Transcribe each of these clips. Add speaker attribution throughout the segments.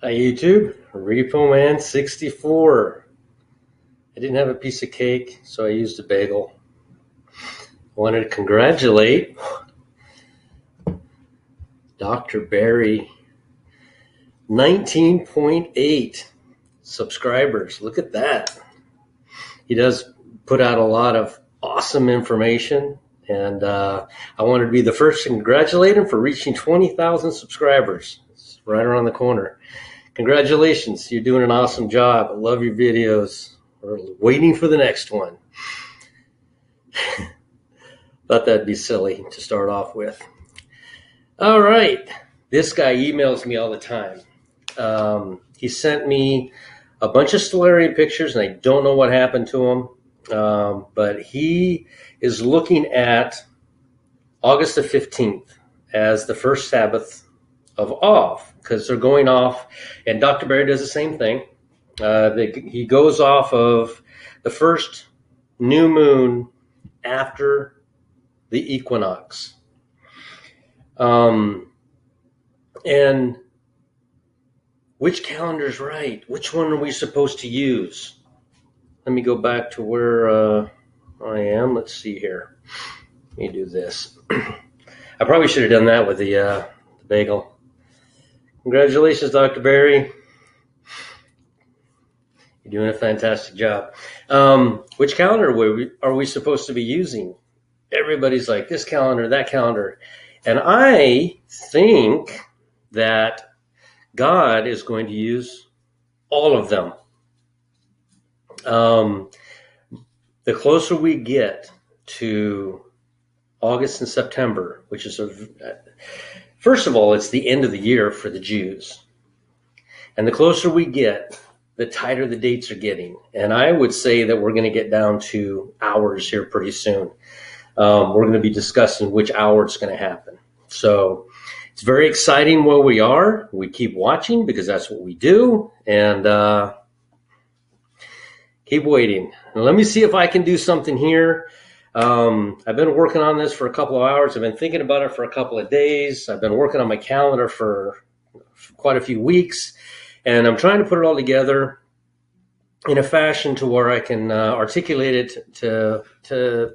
Speaker 1: Hi YouTube, Repo Man 64. I didn't have a piece of cake, so I used a bagel. I wanted to congratulate Dr. Barry, 19.8 subscribers. Look at that. He does put out a lot of awesome information, and I wanted to be the first to congratulate him for reaching 20,000 subscribers. It's right around the corner. Congratulations, you're doing an awesome job. I love your videos. We're waiting for the next one. Thought that'd be silly to start off with. All right, this guy emails me all the time. He sent me a bunch of Stellarium pictures, and I don't know what happened to him, but he is looking at August the 15th as the first Sabbath of off, because they're going off, and Dr. Barry does the same thing. He goes off of the first new moon after the equinox. And which calendar is right? Which one are we supposed to use? Let me go back to where I am. Let's see here. Let me do this. I probably should have done that with the bagel. Congratulations, Dr. Barry. You're doing a fantastic job. Which calendar are we supposed to be using? Everybody's like, this calendar, that calendar. And I think that God is going to use all of them. The closer we get to August and September, which is first of all, it's the end of the year for the Jews. And the closer we get, the tighter the dates are getting. And I would say that we're going to get down to hours here pretty soon. We're going to be discussing which hour it's going to happen. So it's very exciting where we are. We keep watching because that's what we do. And keep waiting. Now, let me see if I can do something here. I've been working on this for a couple of hours. I've been thinking about it for a couple of days. I've been working on my calendar for quite a few weeks. And I'm trying to put it all together in a fashion to where I can articulate it to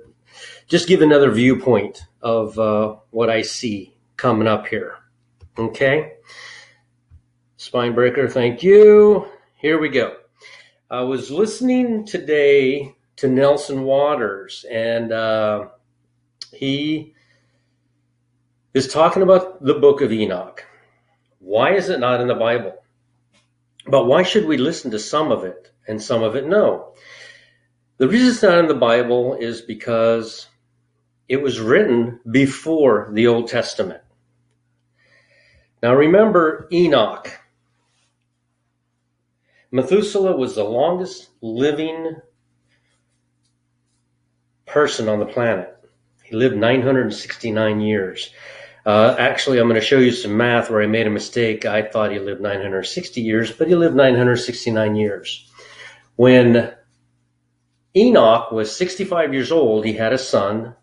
Speaker 1: just give another viewpoint of what I see coming up here. Okay? Spinebreaker, thank you. Here we go. I was listening today to Nelson Waters, and he is talking about the book of Enoch. Why is it not in the Bible? But why should we listen to some of it and some of it no? The reason it's not in the Bible is because it was written before the Old Testament. Now remember Enoch. Methuselah was the longest living person on the planet. He lived 969 years. Actually, I'm going to show you some math where I made a mistake. I thought he lived 960 years, but he lived 969 years. When Enoch was 65 years old, he had a son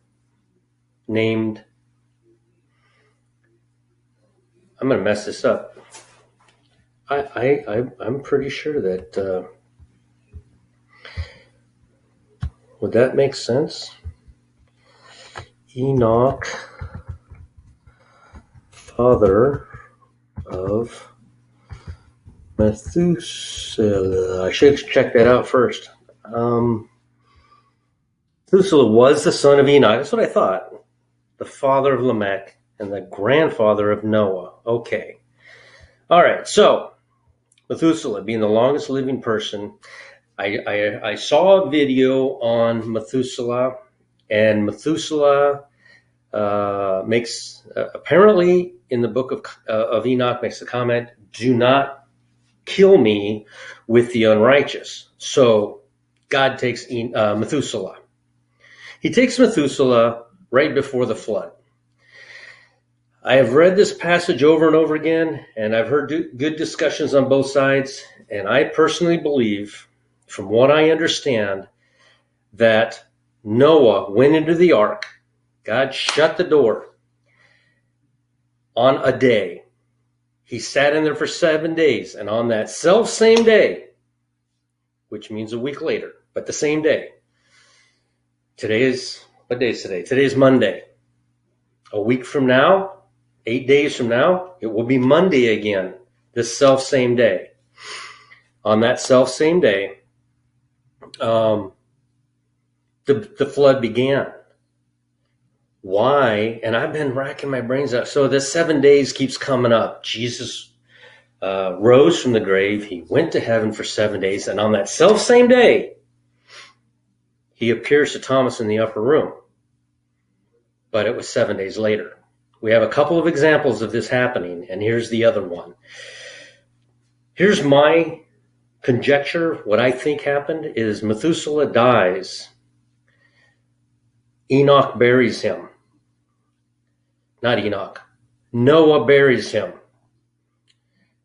Speaker 1: named, I'm going to mess this up. I'm pretty sure that, would that make sense? Enoch, father of Methuselah. I should check that out first. Methuselah was the son of Enoch. That's what I thought. The father of Lamech and the grandfather of Noah. Okay. All right. So Methuselah being the longest living person, I saw a video on Methuselah, and Methuselah makes apparently in the book of Enoch makes the comment, "Do not kill me with the unrighteous." So God takes Methuselah. He takes Methuselah right before the flood. I have read this passage over and over again, and I've heard good discussions on both sides, and I personally believe, from what I understand, that Noah went into the ark. God shut the door on a day. He sat in there for 7 days, and on that self-same day, which means a week later, but the same day, what day is today? Today is Monday. A week from now, 8 days from now, it will be Monday again, this self-same day. On that self-same day, the flood began. Why? And I've been racking my brains out. So the 7 days keeps coming up. Jesus rose from the grave. He went to heaven for 7 days. And on that self-same day, he appears to Thomas in the upper room. But it was 7 days later. We have a couple of examples of this happening, and here's the other one. Here's my conjecture. What I think happened is Methuselah dies. Enoch buries him. Not Enoch. Noah buries him.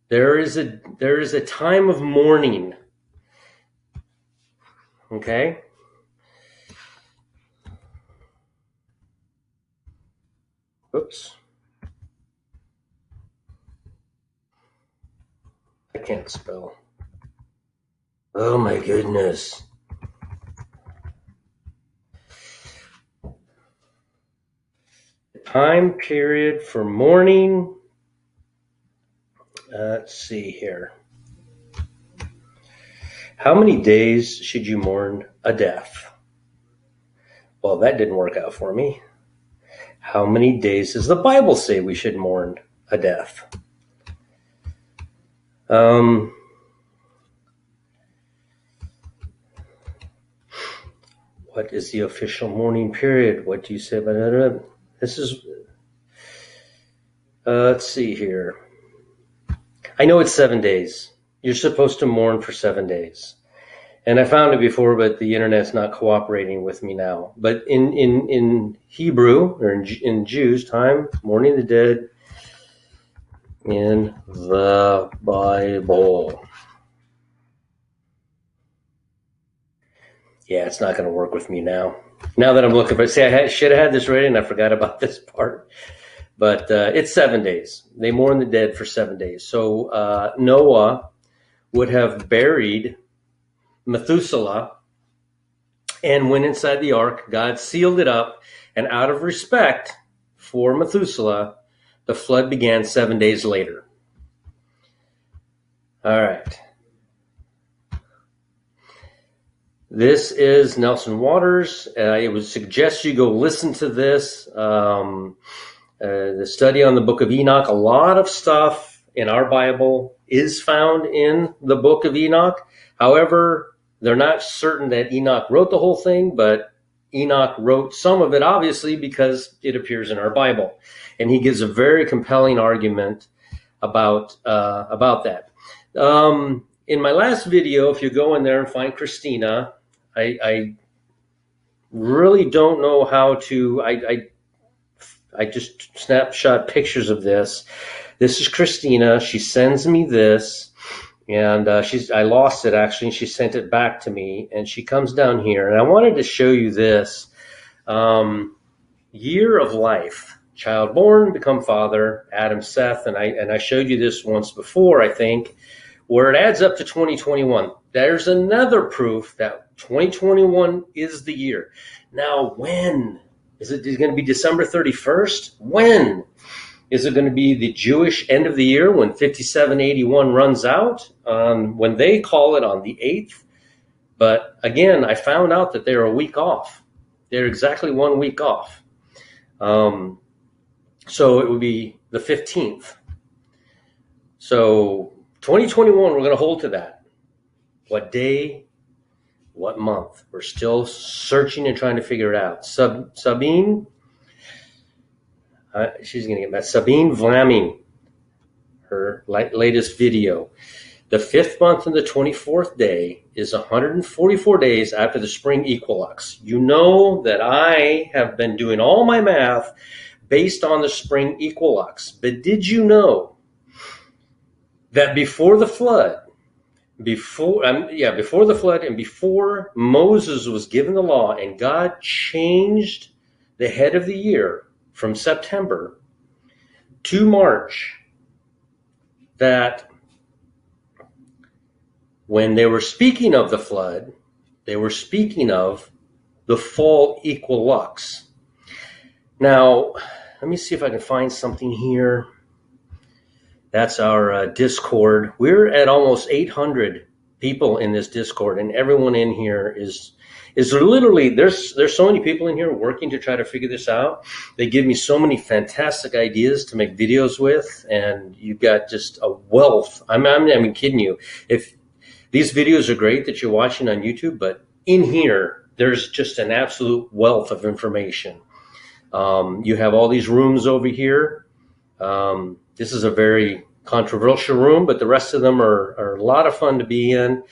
Speaker 1: There is a time of mourning. Okay? Oops. I can't spell. Oh my goodness. Time period for mourning. Let's see here. How many days should you mourn a death? Well, that didn't work out for me. How many days does the Bible say we should mourn a death? What is the official mourning period? What do you say about that? This is, let's see here. I know it's 7 days. You're supposed to mourn for 7 days. And I found it before, but the internet's not cooperating with me now. But in Hebrew, or in Jews' time, mourning the dead in the Bible. Yeah, it's not going to work with me now. Now that I'm looking for it. See, I should have had this ready, and I forgot about this part. But it's 7 days. They mourn the dead for 7 days. So Noah would have buried Methuselah and went inside the ark. God sealed it up, and out of respect for Methuselah, the flood began 7 days later. All right. This is Nelson Waters. I would suggest you go listen to this. The study on the book of Enoch. A lot of stuff in our Bible is found in the book of Enoch. However, they're not certain that Enoch wrote the whole thing, but Enoch wrote some of it, obviously, because it appears in our Bible. And he gives a very compelling argument about that. In my last video, if you go in there and find Christina, I really don't know how to, I just snapshot pictures of this. This is Christina. She sends me this, and I lost it actually, and she sent it back to me, and she comes down here, and I wanted to show you this. Year of life. Child born, become father, Adam, Seth, and I showed you this once before, I think, where it adds up to 2021. There's another proof that 2021 is the year. Now, when? Is it going to be December 31st? When? Is it going to be the Jewish end of the year when 5781 runs out? When they call it on the 8th? But again, I found out that they're a week off. They're exactly 1 week off. So it would be the 15th. So 2021, we're going to hold to that. What day? What month? We're still searching and trying to figure it out. Sabine, she's going to get mad. Sabine Vlaming, her latest video. The 5th month and the 24th day is 144 days after the spring equinox. You know that I have been doing all my math based on the spring equinox. But did you know that before the flood, before the flood and before Moses was given the law and God changed the head of the year from September to March, that when they were speaking of the flood, they were speaking of the fall equilux. Now, let me see if I can find something here. That's our Discord. We're at almost 800 people in this Discord, and everyone in here is literally, there's so many people in here working to try to figure this out. They give me so many fantastic ideas to make videos with, and you've got just a wealth. I'm not even kidding you. If these videos are great that you're watching on YouTube, but in here, there's just an absolute wealth of information. You have all these rooms over here. This is a very controversial room, but the rest of them are a lot of fun to be in.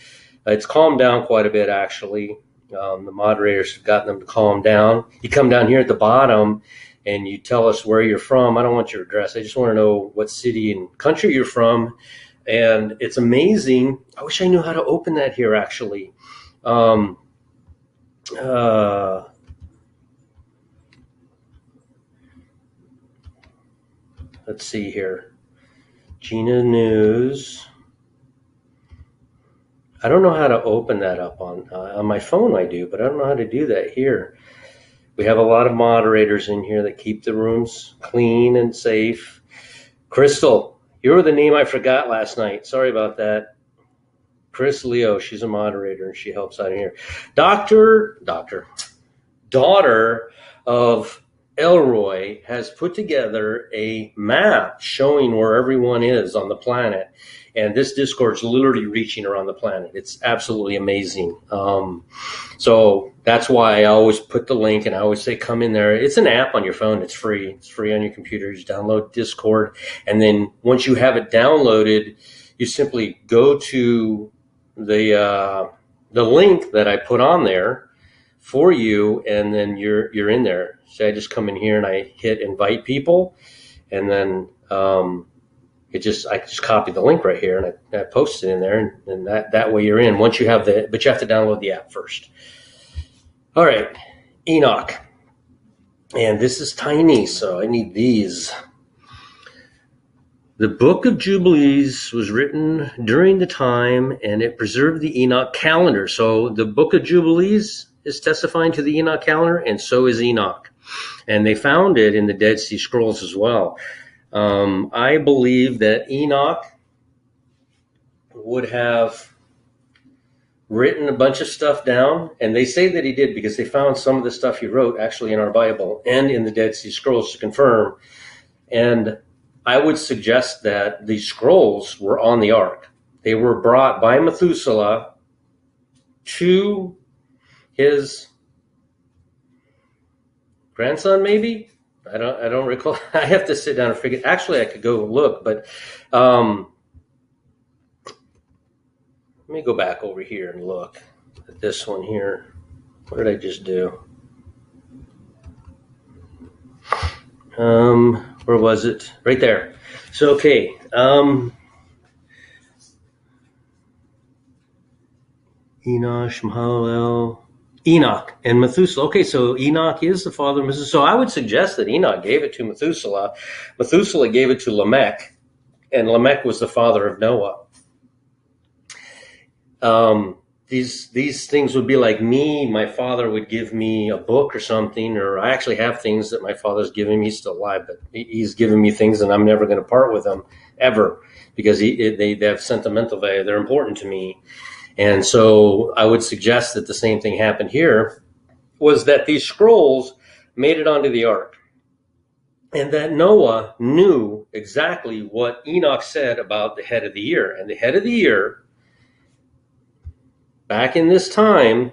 Speaker 1: It's calmed down quite a bit, actually. The moderators have gotten them to calm down. You come down here at the bottom and you tell us where you're from. I don't want your address. I just want to know what city and country you're from. And it's amazing. I wish I knew how to open that here, actually. Let's see here. Gina News. I don't know how to open that up on my phone. I do, but I don't know how to do that here. We have a lot of moderators in here that keep the rooms clean and safe. Crystal, you were the name I forgot last night. Sorry about that. Chris Leo, she's a moderator and she helps out here. Daughter of Elroy has put together a map showing where everyone is on the planet. And this Discord is literally reaching around the planet. It's absolutely amazing. So that's why I always put the link and I always say come in there. It's an app on your phone. It's free. It's free on your computer. You download Discord. And then once you have it downloaded, you simply go to the link that I put on there for you, and then you're in there. So I just come in here and I hit invite people, and then I just copy the link right here and I post it in there, and that way you're in. Once you have but you have to download the app first. All right, Enoch, and this is tiny, so I need these. The Book of Jubilees was written during the time, and it preserved the Enoch calendar. So the Book of Jubilees is testifying to the Enoch calendar, and so is Enoch. And they found it in the Dead Sea Scrolls as well. I believe that Enoch would have written a bunch of stuff down, and they say that he did because they found some of the stuff he wrote actually in our Bible and in the Dead Sea Scrolls to confirm. And I would suggest that the scrolls were on the ark. They were brought by Methuselah to his grandson, maybe? I don't recall. I have to sit down and figure. Actually, I could go look, but let me go back over here and look at this one here. What did I just do? Where was it? Right there. So, okay. Enosh, Mahalalel, Enoch, and Methuselah. Okay, so Enoch is the father of Methuselah. So I would suggest that Enoch gave it to Methuselah. Methuselah gave it to Lamech, and Lamech was the father of Noah. These things would be like me. My father would give me a book or something, or I actually have things that my father's given me. He's still alive, but he's given me things, and I'm never going to part with them ever because they have sentimental value. They're important to me. And so I would suggest that the same thing happened here, was that these scrolls made it onto the ark, and that Noah knew exactly what Enoch said about the head of the year. And the head of the year, back in this time,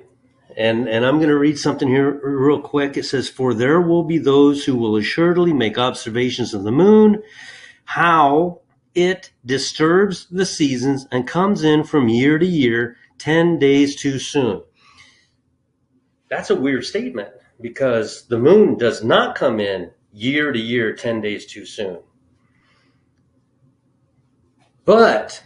Speaker 1: and I'm going to read something here real quick. It says, "For there will be those who will assuredly make observations of the moon, how it disturbs the seasons and comes in from year to year 10 days too soon." That's a weird statement because the moon does not come in year to year 10 days too soon. But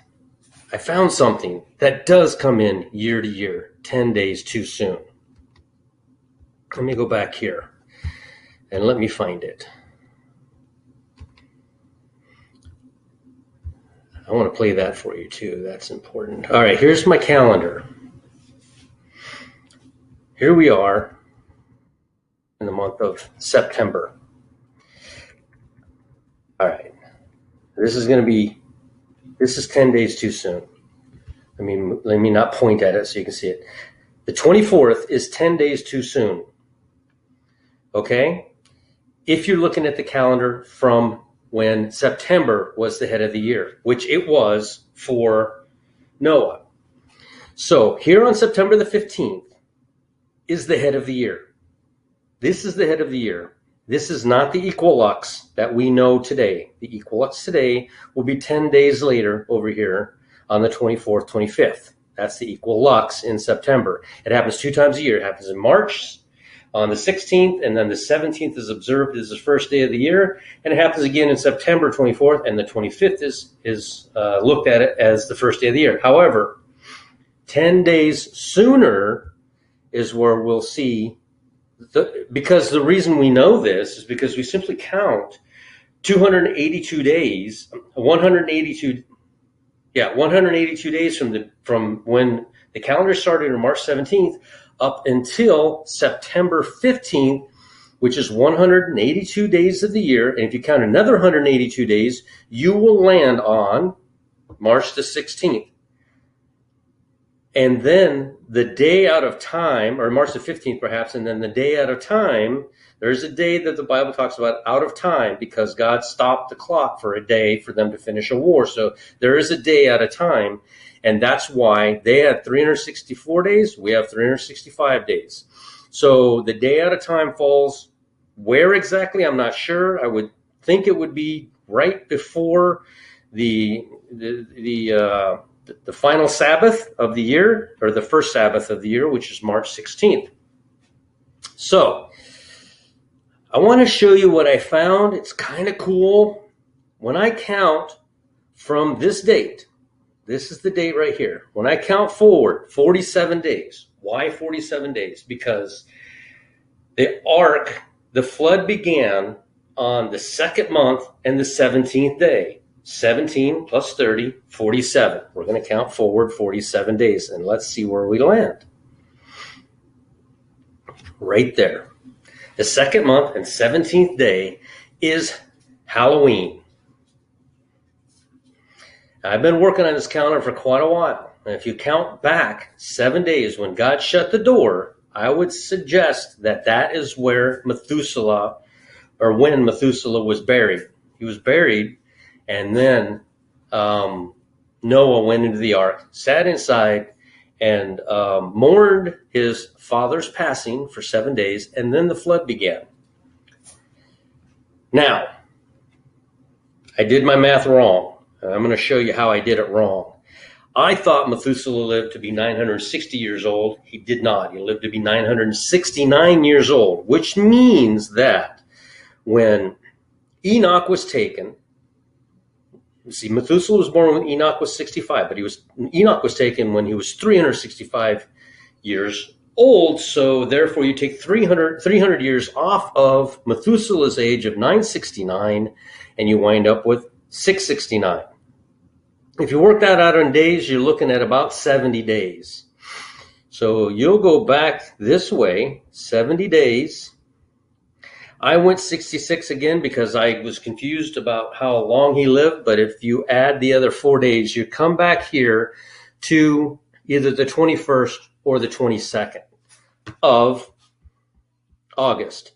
Speaker 1: I found something that does come in year to year 10 days too soon. Let me go back here and let me find it. I want to play that for you too. That's important. All right, here's my calendar. Here we are in the month of September. All right, this is 10 days too soon. Let me not point at it so you can see it. The 24th is 10 days too soon. Okay? If you're looking at the calendar from when September was the head of the year, which it was for Noah. So here on September the 15th is the head of the year. This is the head of the year. This is not the equilux that we know today. The equilux today will be 10 days later over here on the 24th, 25th. That's the equilux in September. It happens 2 times a year. It happens in March on the 16th, and then the 17th is observed as the first day of the year, and it happens again in September 24th, and the 25th is looked at it as the first day of the year. However, 10 days sooner is where we'll see, because the reason we know this is because we simply count 282 days, 182 days from when the calendar started on March 17th up until September 15th, which is 182 days of the year. And if you count another 182 days, you will land on March the 16th. And then the day out of time, or March the 15th perhaps, and then the day out of time, there's a day that the Bible talks about out of time because God stopped the clock for a day for them to finish a war. So there is a day out of time, and that's why they had 364 days, we have 365 days. So the day out of time falls where exactly, I'm not sure. I would think it would be right before the final Sabbath of the year, or the first Sabbath of the year, which is March 16th. So I want to show you what I found. It's kind of cool. When I count from this date, this is the date right here. When I count forward 47 days. Why 47 days? Because the ark, the flood began on the second month and the 17th day. 17 plus 30, 47. We're going to count forward 47 days, and let's see where we land. Right there. The second month and 17th day is Halloween. I've been working on this calendar for quite a while, and if you count back 7 days when God shut the door, I would suggest that that is where Methuselah, or when Methuselah was buried. He was buried, and then Noah went into the ark, sat inside, and mourned his father's passing for 7 days, and then the flood began. Now, I did my math wrong, and I'm going to show you how I did it wrong. I thought Methuselah lived to be 960 years old. He did not. He lived to be 969 years old, which means that when Enoch was taken, you see, Methuselah was born when Enoch was 65, but Enoch was taken when he was 365 years old. So therefore, you take 300 years off of Methuselah's age of 969, and you wind up with 669. If you work that out in days, you're looking at about 70 days. So you'll go back this way, 70 days. I went 66 again because I was confused about how long he lived. But if you add the other 4 days, you come back here to either the 21st or the 22nd of August.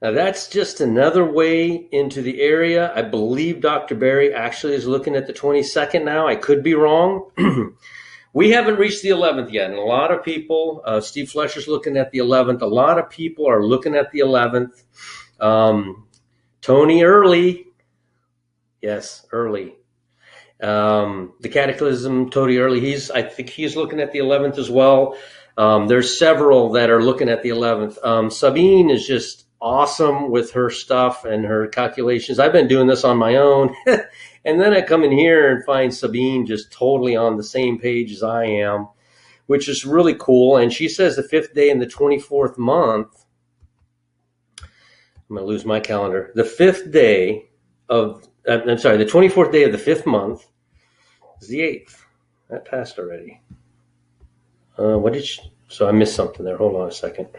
Speaker 1: Now, that's just another way into the area. I believe Dr. Barry actually is looking at the 22nd now. I could be wrong. We haven't reached the 11th yet, and a lot of people, Steve Flesher's looking at the 11th. A lot of people are looking at the 11th. Tony Early, yes, Early. The Cataclysm, Tony Early, I think he's looking at the 11th as well. There's several that are looking at the 11th. Sabine is just awesome with her stuff and her calculations. I've been doing this on my own. And then I come in here and find Sabine just totally on the same page as I am, which is really cool. And she says the 5th day in the 24th month, I'm going to lose my calendar, the 24th day of the 5th month It's the 8th. That passed already. So I missed something there. Hold on a second.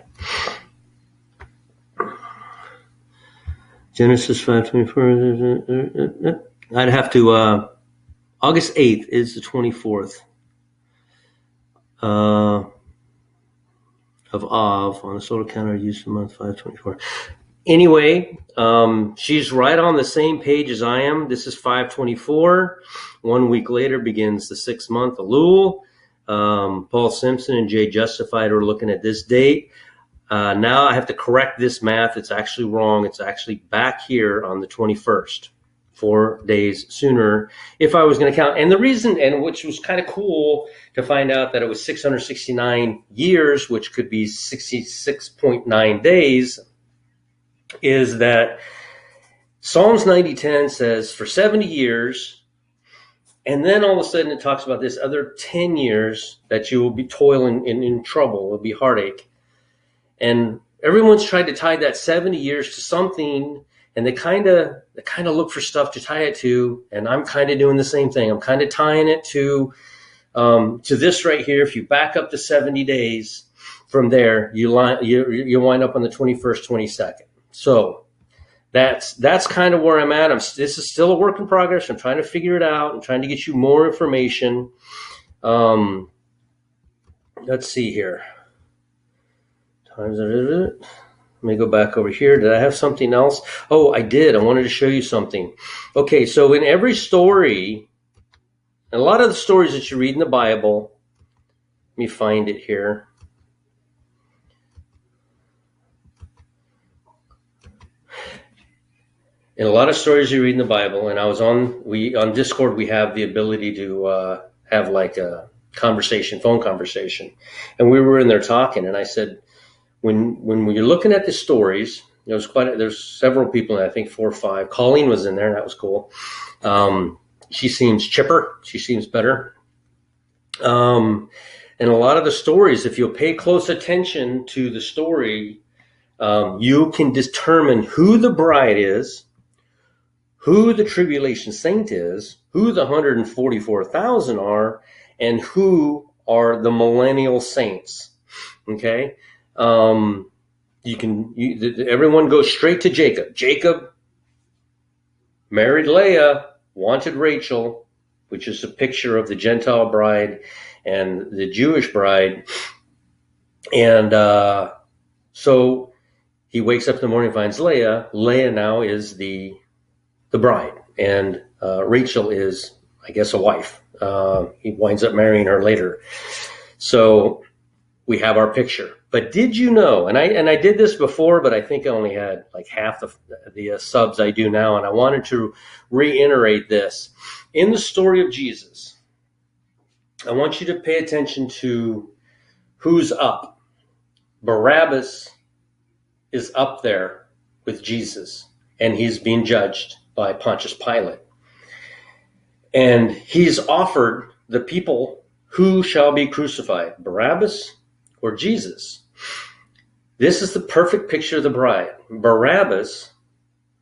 Speaker 1: Genesis 5:24. I'd have to, August 8th is the 24th of Av on the solar calendar used in month 524. Anyway, she's right on the same page as I am. This is 524. 1 week later begins the 6th month, Elul. Paul Simpson and Jay Justified are looking at this date. Now I have to correct this math. It's actually wrong. It's actually back here on the 21st, 4 days sooner if I was going to count. And the reason, and which was kind of cool to find out that it was 669 years, which could be 66.9 days, is that Psalms 90:10 says for 70 years, and then all of a sudden it talks about this other 10 years that you will be toiling in trouble, it will be heartache. And everyone's tried to tie that 70 years to something, and they kind of look for stuff to tie it to, and I'm kind of doing the same thing. I'm kind of tying it to this right here. If you back up to 70 days from there, you wind up on the 21st, 22nd. So that's kind of where I'm at. This is still a work in progress. I'm trying to figure it out. I'm trying to get you more information. Let's see here. Let me go back over here. Did I have something else? Oh, I did. I wanted to show you something. Okay, so in every story, a lot of the stories that you read in the Bible, let me find it here. In a lot of stories you read in the Bible, and on Discord, we have the ability to have like a phone conversation. And we were in there talking, and I said, when you're looking at the stories, there's several people, I think 4 or 5. Colleen was in there, and that was cool. She seems chipper. She seems better. And a lot of the stories, if you'll pay close attention to the story, you can determine who the bride is, who the tribulation saint is, who the 144,000 are, and who are the millennial saints. Okay? Everyone goes straight to Jacob. Jacob married Leah, wanted Rachel, which is a picture of the Gentile bride and the Jewish bride. And so he wakes up in the morning, finds Leah. Leah now is the bride, and Rachel is, I guess, a wife. He winds up marrying her later. So we have our picture. But did you know, and I did this before, but I think I only had like half the subs I do now, and I wanted to reiterate this. In the story of Jesus, I want you to pay attention to who's up. Barabbas is up there with Jesus, and he's being judged by Pontius Pilate. And he's offered the people who shall be crucified, Barabbas or Jesus. This is the perfect picture of the bride. Barabbas,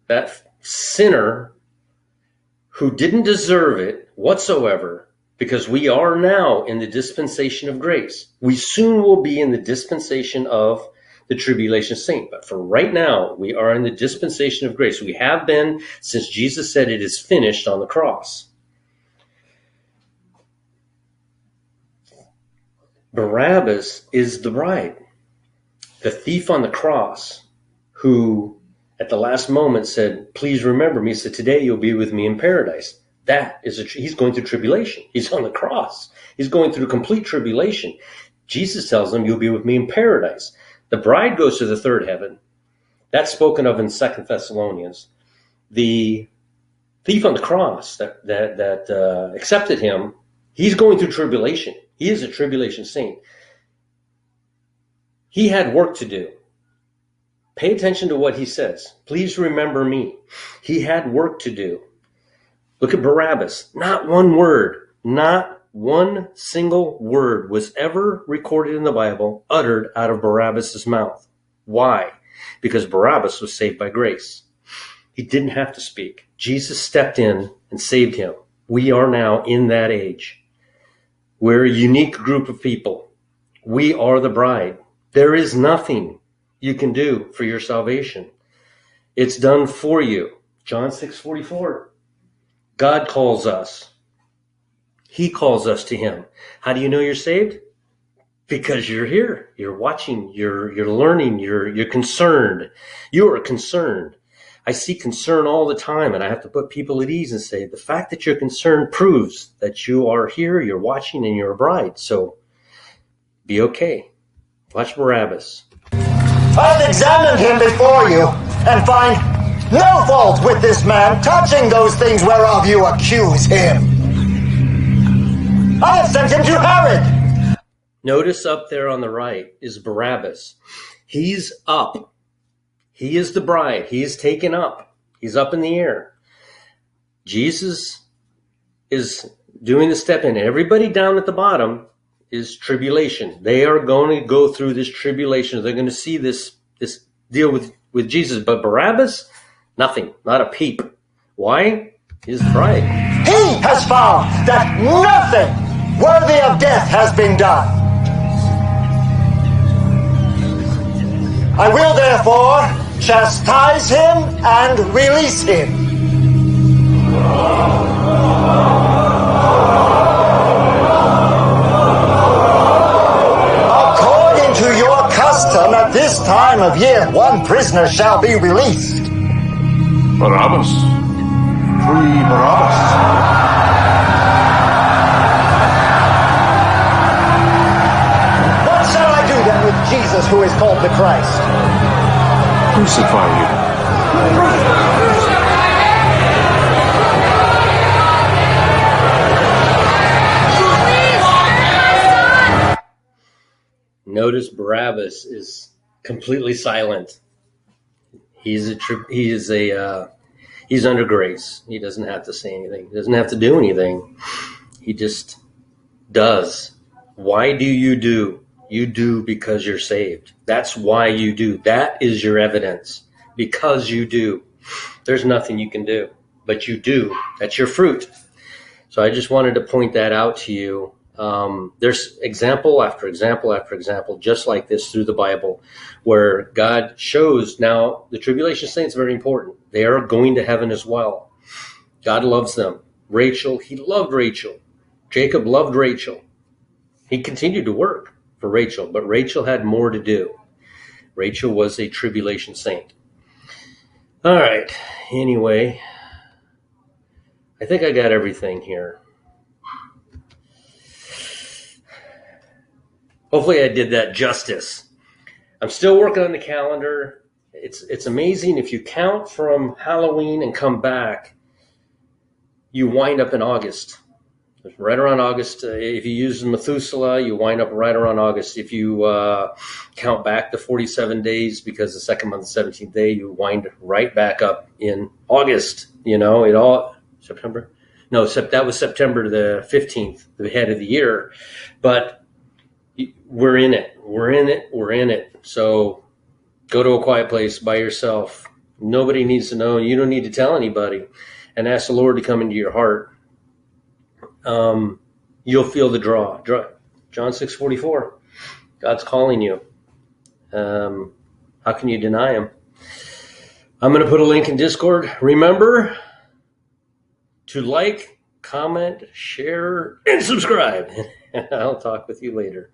Speaker 1: that sinner who didn't deserve it whatsoever, because we are now in the dispensation of grace. We soon will be in the dispensation of the tribulation saint. But for right now, we are in the dispensation of grace. We have been since Jesus said it is finished on the cross. Barabbas is the bride. The thief on the cross who at the last moment said, please remember me. He said, today you'll be with me in paradise. He's going through tribulation. He's on the cross. He's going through complete tribulation. Jesus tells him, you'll be with me in paradise. The bride goes to the third heaven. That's spoken of in 2 Thessalonians. The thief on the cross that accepted him, he's going through tribulation. He is a tribulation saint. He had work to do. Pay attention to what he says. Please remember me. He had work to do. Look at Barabbas. Not one word, not one single word was ever recorded in the Bible uttered out of Barabbas' mouth. Why? Because Barabbas was saved by grace. He didn't have to speak. Jesus stepped in and saved him. We are now in that age. We're a unique group of people. We are the bride. There is nothing you can do for your salvation. It's done for you. John 6:44. God calls us. He calls us to him. How do you know you're saved? Because you're here. You're watching. You're learning. You're concerned. You are concerned. I see concern all the time, and I have to put people at ease and say, the fact that you're concerned proves that you are here, you're watching, and you're a bride. So be okay. Watch Barabbas.
Speaker 2: I've examined him before you, and find no fault with this man touching those things whereof you accuse him. I have sent him to Herod.
Speaker 1: Notice up there on the right is Barabbas. He's up. He is the bride. He is taken up. He's up in the air. Jesus is doing the step in. Everybody down at the bottom is tribulation. They are going to go through this tribulation. They're going to see this deal with Jesus. But Barabbas, nothing, not a peep. Why? He's the bride.
Speaker 2: He has found that nothing worthy of death has been done. I will therefore chastise him and release him. According to your custom, at this time of year, one prisoner shall be released.
Speaker 3: Barabbas. Free Barabbas.
Speaker 2: What shall I do then with Jesus, who is called the Christ?
Speaker 3: Crucify him.
Speaker 1: Notice Barabbas is completely silent. He's under grace. He doesn't have to say anything. He doesn't have to do anything. He just does. Why do? You do because you're saved. That's why you do. That is your evidence. Because you do. There's nothing you can do, but you do. That's your fruit. So I just wanted to point that out to you. There's example after example after example, just like this through the Bible, where God shows now the tribulation saints are very important. They are going to heaven as well. God loves them. Rachel, he loved Rachel. Jacob loved Rachel. He continued to work for Rachel, but Rachel had more to do. Rachel was a tribulation saint. All right. Anyway, I think I got everything here. Hopefully I did that justice. I'm still working on the calendar. It's amazing. If you count from Halloween and come back, you wind up in August. Right around August. If you use Methuselah, you wind up right around August. If you count back the 47 days, because the second month, the 17th day, you wind right back up in August. You know, it all September. No, that was September the 15th, the head of the year. But we're in it. We're in it. We're in it. So go to a quiet place by yourself. Nobody needs to know. You don't need to tell anybody. And ask the Lord to come into your heart. You'll feel the draw. John 6:44. God's calling you. How can you deny him? I'm going to put a link in Discord. Remember to like, comment, share, and subscribe. I'll talk with you later.